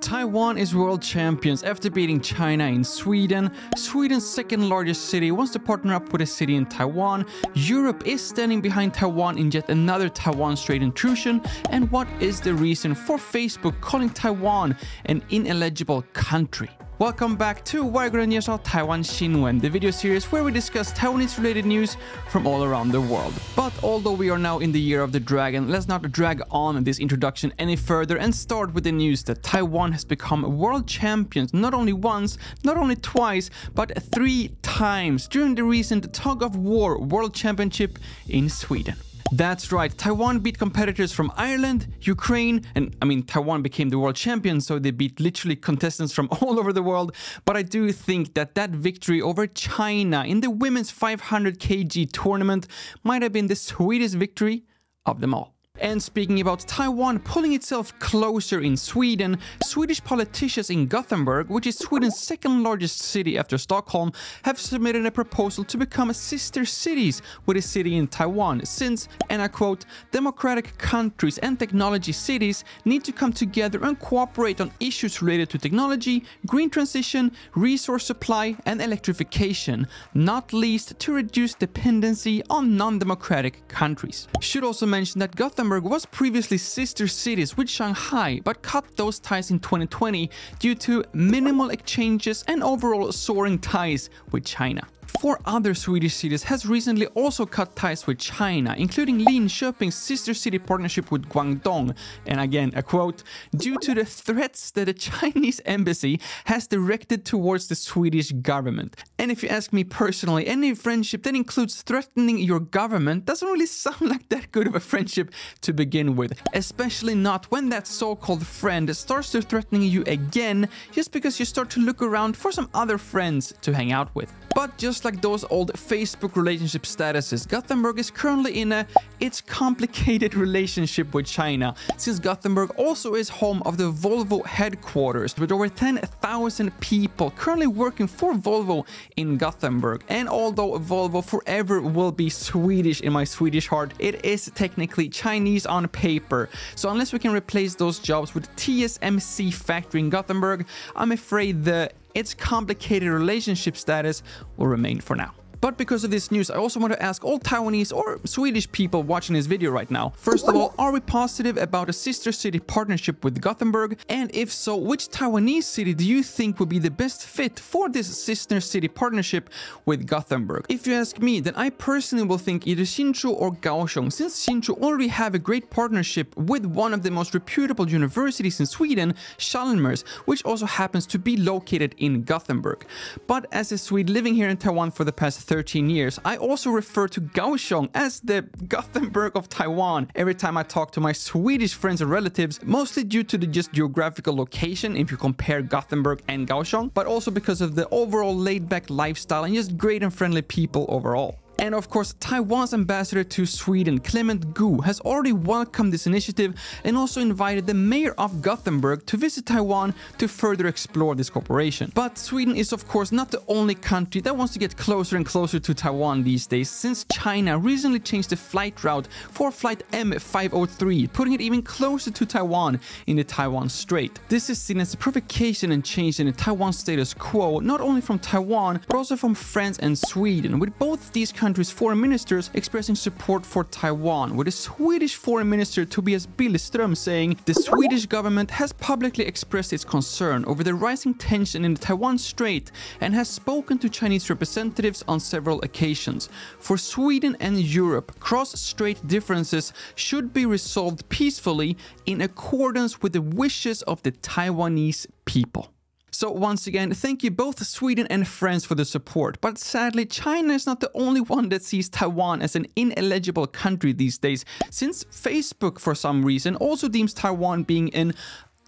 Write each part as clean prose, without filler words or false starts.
Taiwan is world champions after beating China in Sweden. Sweden's second largest city wants to partner up with a city in Taiwan. Europe is standing behind Taiwan in yet another Taiwan Strait intrusion. And what is the reason for Facebook calling Taiwan an ineligible country? Welcome back to 外国人介绍台湾新闻, the video series where we discuss Taiwanese related news from all around the world. But although we are now in the year of the dragon, let's not drag on this introduction any further and start with the news that Taiwan has become world champions not only once, not only twice, but 3 times during the recent Tug of War World Championship in Sweden. That's right, Taiwan beat competitors from Ireland, Ukraine, and Taiwan became the world champion, so they beat literally contestants from all over the world. But I do think that victory over China in the women's 500 kg tournament might have been the sweetest victory of them all. And speaking about Taiwan pulling itself closer in Sweden, Swedish politicians in Gothenburg, which is Sweden's second largest city after Stockholm, have submitted a proposal to become sister cities with a city in Taiwan since, and I quote, democratic countries and technology cities need to come together and cooperate on issues related to technology, green transition, resource supply and electrification, not least to reduce dependency on non-democratic countries. Should also mention that Gothenburg was previously sister cities with Shanghai, but cut those ties in 2020 due to minimal exchanges and overall soaring ties with China. 4 other Swedish cities has recently also cut ties with China, including Linköping's sister city partnership with Guangdong, and again, a quote, due to the threats that the Chinese embassy has directed towards the Swedish government. And if you ask me personally, any friendship that includes threatening your government doesn't really sound like that good of a friendship to begin with, especially not when that so-called friend starts to threatening you again just because you start to look around for some other friends to hang out with. But just like those old Facebook relationship statuses, Gothenburg is currently in its complicated relationship with China, since Gothenburg also is home of the Volvo headquarters, with over 10,000 people currently working for Volvo in Gothenburg. And although Volvo forever will be Swedish in my Swedish heart, it is technically Chinese on paper. So unless we can replace those jobs with TSMC factory in Gothenburg, I'm afraid its complicated relationship status will remain for now. But because of this news, I also want to ask all Taiwanese or Swedish people watching this video right now. First of all, are we positive about a sister city partnership with Gothenburg? And if so, which Taiwanese city do you think would be the best fit for this sister city partnership with Gothenburg? If you ask me, then I personally will think either Hsinchu or Kaohsiung, since Hsinchu already have a great partnership with one of the most reputable universities in Sweden, Chalmers, which also happens to be located in Gothenburg. But as a Swede living here in Taiwan for the past 13 years, I also refer to Kaohsiung as the Gothenburg of Taiwan every time I talk to my Swedish friends and relatives, mostly due to the just geographical location if you compare Gothenburg and Kaohsiung, but also because of the overall laid-back lifestyle and just great and friendly people overall. And of course, Taiwan's ambassador to Sweden, Clement Gu, has already welcomed this initiative and also invited the mayor of Gothenburg to visit Taiwan to further explore this cooperation. But Sweden is of course not the only country that wants to get closer and closer to Taiwan these days, since China recently changed the flight route for flight M503, putting it even closer to Taiwan in the Taiwan Strait. This is seen as a provocation and change in the Taiwan status quo, not only from Taiwan, but also from France and Sweden, with both these countries foreign ministers expressing support for Taiwan, with the Swedish foreign minister Tobias Billström saying the Swedish government has publicly expressed its concern over the rising tension in the Taiwan Strait and has spoken to Chinese representatives on several occasions. For Sweden and Europe, cross-strait differences should be resolved peacefully in accordance with the wishes of the Taiwanese people. So once again, thank you both Sweden and France for the support, but sadly China is not the only one that sees Taiwan as an ineligible country these days, since Facebook for some reason also deems Taiwan being an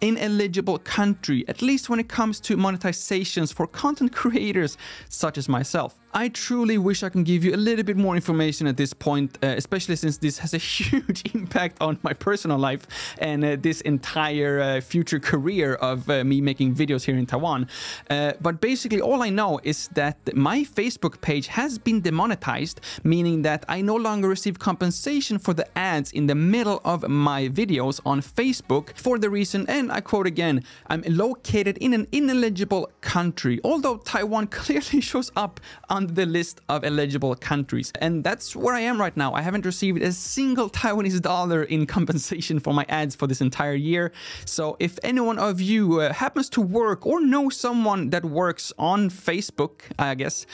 ineligible country, at least when it comes to monetizations for content creators such as myself. I truly wish I can give you a little bit more information at this point, especially since this has a huge impact on my personal life and this entire future career of me making videos here in Taiwan. But basically all I know is that my Facebook page has been demonetized, meaning that I no longer receive compensation for the ads in the middle of my videos on Facebook for the reason, and I quote again, I'm located in an ineligible country, although Taiwan clearly shows up on the list of eligible countries. And that's where I am right now. I haven't received a single Taiwanese dollar in compensation for my ads for this entire year. So if anyone of you happens to work or know someone that works on Facebook, I guess,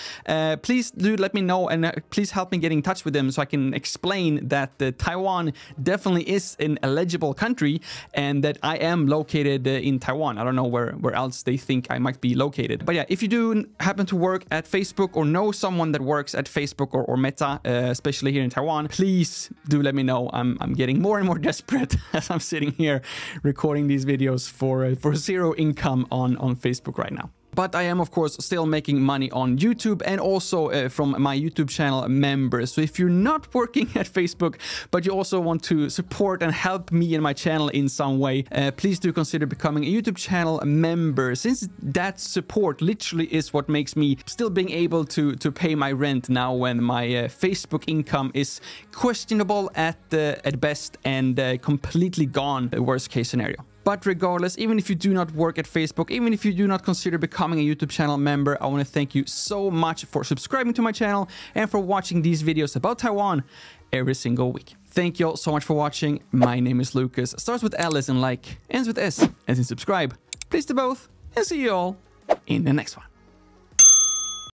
please do let me know, and please help me get in touch with them so I can explain that Taiwan definitely is an eligible country and that I am located in Taiwan. I don't know where else they think I might be located. But yeah, if you do happen to work at Facebook or know someone that works at Facebook or Meta, especially here in Taiwan, please do let me know. I'm getting more and more desperate as I'm sitting here recording these videos for zero income on Facebook right now. But I am, of course, still making money on YouTube and also from my YouTube channel members. So if you're not working at Facebook, but you also want to support and help me and my channel in some way, please do consider becoming a YouTube channel member, since that support literally is what makes me still being able to pay my rent now when my Facebook income is questionable at best and completely gone, worst case scenario. But regardless, even if you do not work at Facebook, even if you do not consider becoming a YouTube channel member, I want to thank you so much for subscribing to my channel and for watching these videos about Taiwan every single week. Thank you all so much for watching. My name is Lucas. Starts with L as in like, ends with S as in subscribe. Please do both, and see you all in the next one.